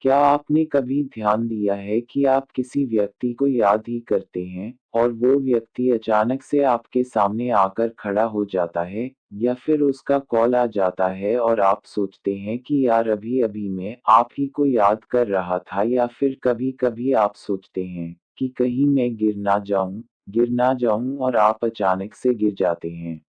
क्या आपने कभी ध्यान दिया है कि आप किसी व्यक्ति को याद ही करते हैं, और वो व्यक्ति अचानक से आपके सामने आकर खड़ा हो जाता है, या फिर उसका कॉल आ जाता है और आप सोचते हैं कि यार अभी-अभी मैं आप ही को याद कर रहा था, या फिर कभी-कभी आप सोचते हैं कि कहीं मैं गिर ना जाऊं और आप अचानक से गिर जाते हैं।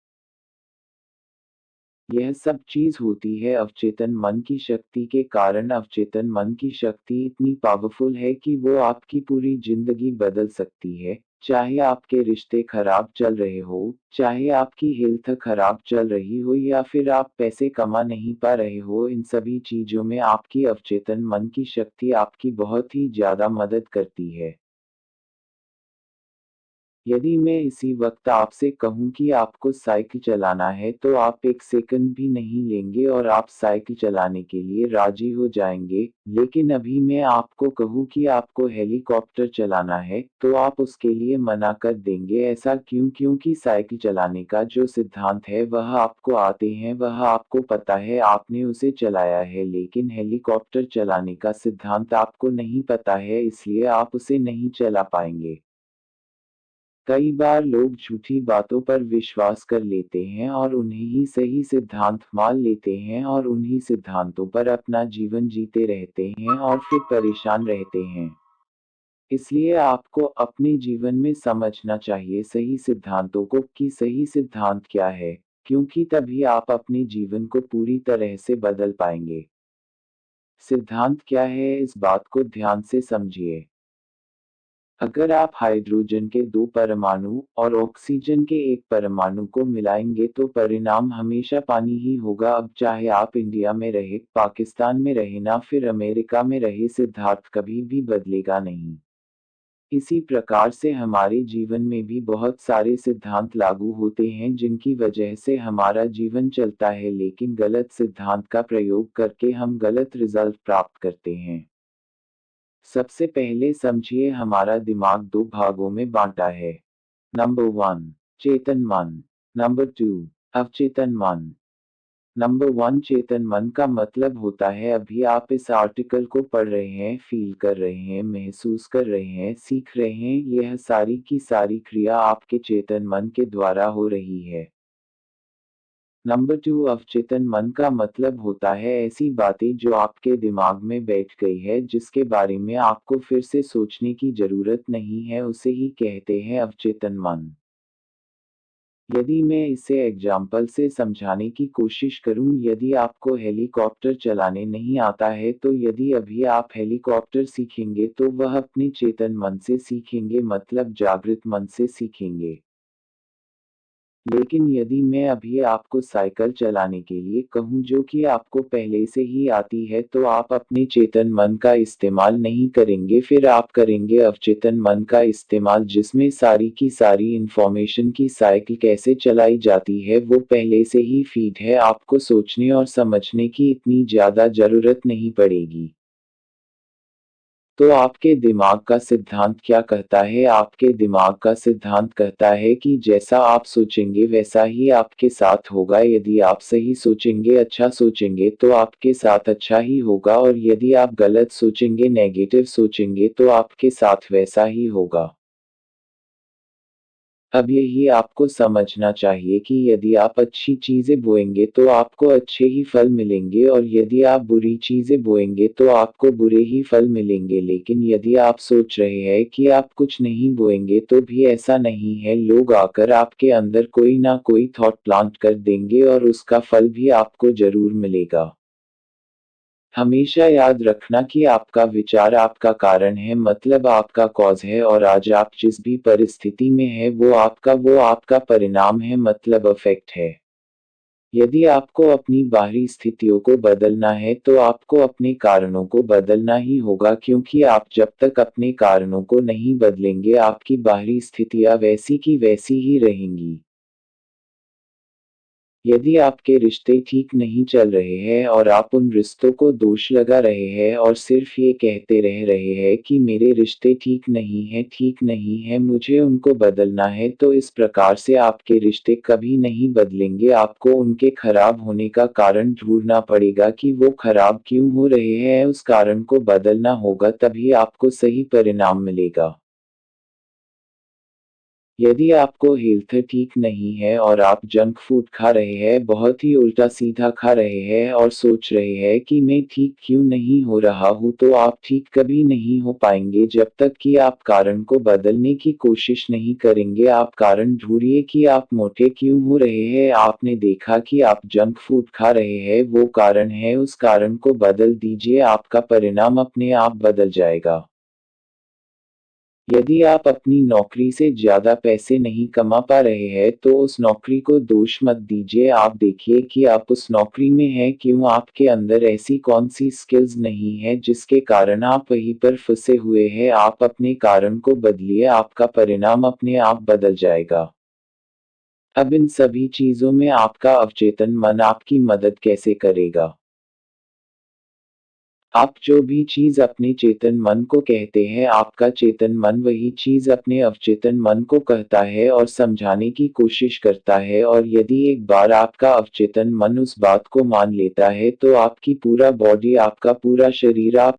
यह सब चीज़ होती है अवचेतन मन की शक्ति के कारण। अवचेतन मन की शक्ति इतनी पावरफुल है कि वो आपकी पूरी जिंदगी बदल सकती है। चाहे आपके रिश्ते खराब चल रहे हो, चाहे आपकी हेल्थ खराब चल रही हो, या फिर आप पैसे कमा नहीं पा रहे हो, इन सभी चीज़ों में आपकी अवचेतन मन की शक्ति आपकी बहुत ही ज़्यादा मदद करती है। यदि मैं इसी वक्त आपसे कहूँ कि आपको साइकिल चलाना है, तो आप एक सेकंड भी नहीं लेंगे और आप साइकिल चलाने के लिए राजी हो जाएंगे। लेकिन अभी मैं आपको कहूँ कि आपको हेलीकॉप्टर चलाना है, तो आप उसके लिए मना कर देंगे। ऐसा क्यों? क्योंकि साइकिल चलाने का जो सिद्धांत है वह आपको आते हैं, वह आपको पता है, आपने उसे चलाया है। लेकिन हेलीकॉप्टर चलाने का सिद्धांत आपको नहीं पता है, इसलिए आप उसे नहीं चला पाएंगे। कई बार लोग झूठी बातों पर विश्वास कर लेते हैं और उन्हें ही सही सिद्धांत मान लेते हैं और उन्हीं सिद्धांतों पर अपना जीवन जीते रहते हैं और फिर परेशान रहते हैं। इसलिए आपको अपने जीवन में समझना चाहिए सही सिद्धांतों को, कि सही सिद्धांत क्या है, क्योंकि तभी आप अपने जीवन को पूरी तरह से बदल पाएंगे। सिद्धांत क्या है, इस बात को ध्यान से समझिए। अगर आप हाइड्रोजन के दो परमाणु और ऑक्सीजन के एक परमाणु को मिलाएंगे तो परिणाम हमेशा पानी ही होगा। अब चाहे आप इंडिया में रहे, पाकिस्तान में रहे, ना फिर अमेरिका में रहे, सिद्धांत कभी भी बदलेगा नहीं। इसी प्रकार से हमारे जीवन में भी बहुत सारे सिद्धांत लागू होते हैं जिनकी वजह से हमारा जीवन चलता है, लेकिन गलत सिद्धांत का प्रयोग करके हम गलत रिजल्ट प्राप्त करते हैं। सबसे पहले समझिए, हमारा दिमाग दो भागों में बांटा है। नंबर वन, चेतन मन। नंबर टू, अवचेतन मन। नंबर वन, चेतन मन का मतलब होता है अभी आप इस आर्टिकल को पढ़ रहे हैं, फील कर रहे हैं, महसूस कर रहे हैं, सीख रहे हैं, यह सारी की सारी क्रिया आपके चेतन मन के द्वारा हो रही है। नंबर टू, अवचेतन मन का मतलब होता है ऐसी बातें जो आपके दिमाग में बैठ गई है, जिसके बारे में आपको फिर से सोचने की जरूरत नहीं है, उसे ही कहते हैं अवचेतन मन। यदि मैं इसे एग्जाम्पल से समझाने की कोशिश करूं, यदि आपको हेलीकॉप्टर चलाने नहीं आता है, तो यदि अभी आप हेलीकॉप्टर सीखेंगे तो वह अपने चेतन मन से सीखेंगे, मतलब जागृत मन से सीखेंगे। लेकिन यदि मैं अभी आपको साइकिल चलाने के लिए कहूँ जो कि आपको पहले से ही आती है, तो आप अपने चेतन मन का इस्तेमाल नहीं करेंगे, फिर आप करेंगे अवचेतन मन का इस्तेमाल, जिसमें सारी की सारी इंफॉर्मेशन की साइकिल कैसे चलाई जाती है वो पहले से ही फीड है, आपको सोचने और समझने की इतनी ज़्यादा ज़रूरत नहीं पड़ेगी। तो आपके दिमाग का सिद्धांत क्या कहता है? आपके दिमाग का सिद्धांत कहता है कि जैसा आप सोचेंगे वैसा ही आपके साथ होगा। यदि आप सही सोचेंगे, अच्छा सोचेंगे, तो आपके साथ अच्छा ही होगा, और यदि आप गलत सोचेंगे, नेगेटिव सोचेंगे, तो आपके साथ वैसा ही होगा। अब यही आपको समझना चाहिए कि यदि आप अच्छी चीज़ें बोएंगे तो आपको अच्छे ही फल मिलेंगे, और यदि आप बुरी चीज़ें बोएंगे तो आपको बुरे ही फल मिलेंगे। लेकिन यदि आप सोच रहे हैं कि आप कुछ नहीं बोएंगे, तो भी ऐसा नहीं है, लोग आकर आपके अंदर कोई ना कोई थॉट प्लांट कर देंगे और उसका फल भी आपको ज़रूर मिलेगा। हमेशा याद रखना कि आपका विचार आपका कारण है, मतलब आपका कॉज है, और आज आप जिस भी परिस्थिति में है वो आपका परिणाम है, मतलब अफेक्ट है। यदि आपको अपनी बाहरी स्थितियों को बदलना है तो आपको अपने कारणों को बदलना ही होगा, क्योंकि आप जब तक अपने कारणों को नहीं बदलेंगे आपकी बाहरी स्थितियां वैसी की वैसी ही रहेंगी। यदि आपके रिश्ते ठीक नहीं चल रहे हैं और आप उन रिश्तों को दोष लगा रहे हैं और सिर्फ ये कहते रह रहे हैं कि मेरे रिश्ते ठीक नहीं है, मुझे उनको बदलना है, तो इस प्रकार से आपके रिश्ते कभी नहीं बदलेंगे। आपको उनके खराब होने का कारण ढूंढना पड़ेगा कि वो खराब क्यों हो रहे हैं, उस कारण को बदलना होगा, तभी आपको सही परिणाम मिलेगा। यदि आपको हेल्थ ठीक नहीं है और आप जंक फूड खा रहे हैं, बहुत ही उल्टा-सीधा खा रहे हैं और सोच रहे हैं कि मैं ठीक क्यों नहीं हो रहा हूँ, तो आप ठीक कभी नहीं हो पाएँगे जब तक कि आप कारण को बदलने की कोशिश नहीं करेंगे। आप कारण ढूँढिए कि आप मोटे क्यों हो रहे हैं, आपने देखा कि आप जंक फूड खा रहे हैं, वो कारण है, उस कारण को बदल दीजिए, आपका परिणाम अपने आप बदल जाएगा। यदि आप अपनी नौकरी से ज़्यादा पैसे नहीं कमा पा रहे हैं, तो उस नौकरी को दोष मत दीजिए। आप देखिए कि आप उस नौकरी में हैं क्यों, आपके अंदर ऐसी कौन-सी स्किल्स नहीं है जिसके कारण आप वहीं पर फँसे हुए हैं। आप अपने कारण को बदलिए, आपका परिणाम अपने आप बदल जाएगा। अब इन सभी चीज़ों में आपका अवचेतन मन आपकी मदद कैसे करेगा? आप जो भी चीज़ अपने चेतन मन को कहते हैं, आपका चेतन मन वही चीज़ अपने अवचेतन मन को कहता है और समझाने की कोशिश करता है, और यदि एक बार आपका अवचेतन मन उस बात को मान लेता है, तो आपकी पूरा बॉडी, आपका पूरा शरीर, आप